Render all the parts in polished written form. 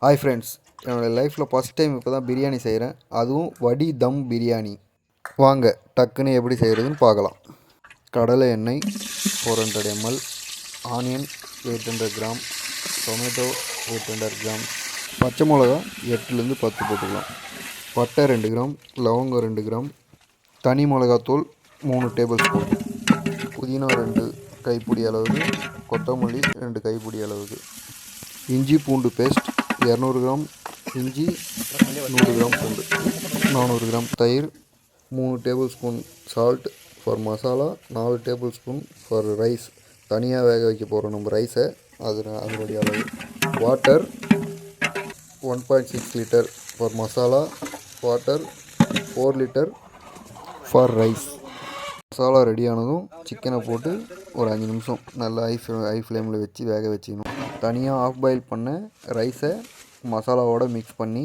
Hi friends, என்னோடய லைஃப்பில் first time இப்போ தான் பிரியாணி செய்கிறேன். அதுவும் வடி தம் பிரியாணி. வாங்க டக்குன்னு எப்படி செய்கிறதுன்னு பார்க்கலாம். கடலை எண்ணெய் 400 ml, onion 800 gram, tomato 800 gram, பச்சை மிளகா 8லேருந்து 10 போட்டுக்கலாம், பட்டை 2 கிராம், லவங்கம் 2 கிராம், தனி மிளகாத்தூள் 3 டேபிள் ஸ்பூன், புதினா 2 கைப்பிடி அளவுக்கு, கொத்தமல்லி 2 கைப்பிடி அளவுக்கு, இஞ்சி பூண்டு பேஸ்ட் 200 கிராம் இஞ்சி, 100 கிராம் பூண்டு, 400 கிராம் தயிர், 3 tablespoon salt for masala, 4 tablespoon for rice. தனியாக வேக வைக்க போகிறோம் நம்ம ரைஸை, அதனுடைய அளவு. Water 1.6 litre for masala, water 4 litre for rice. Masala ரெடியானதும் சிக்கனை போட்டு ஒரு 5 நிமிஷம் நல்லா ஹை ஃப்ளேமில் வச்சு வேக வச்சுக்கணும். தனியாக ஆஃப் பாயில் பண்ண ரைஸை மசாலாவோடு மிக்ஸ் பண்ணி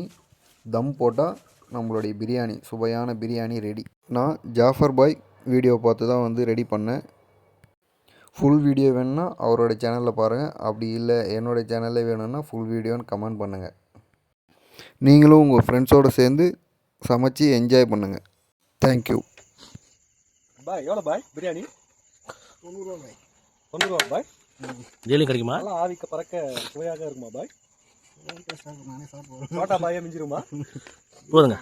தம் போட்டால் நம்மளுடைய பிரியாணி, சுவையான பிரியாணி ரெடி. நான் ஜாஃபர் பாய் வீடியோ பார்த்து தான் ரெடி பண்ணேன். ஃபுல் வீடியோ வேணும்னா அவரோட சேனலில் பாருங்கள். அப்படி இல்லை என்னோடய சேனலில் வேணும்னா ஃபுல் வீடியோன்னு கமெண்ட் பண்ணுங்கள். நீங்களும் உங்கள் ஃப்ரெண்ட்ஸோடு சேர்ந்து சமைச்சு என்ஜாய் பண்ணுங்கள். Thank you bye. எவ்வளோ பாய் பிரியாணி? 90 ரூபா பாய். 90 ரூபா பாய். டெய்லி கிடைக்குமா? நல்லா ஆவிக்க பறக்க சுவையாக இருக்குமா பாய்? நானே சாப்பிடுவேன். சோட்டா பாயே மிஞ்சிருமா? போதுங்க.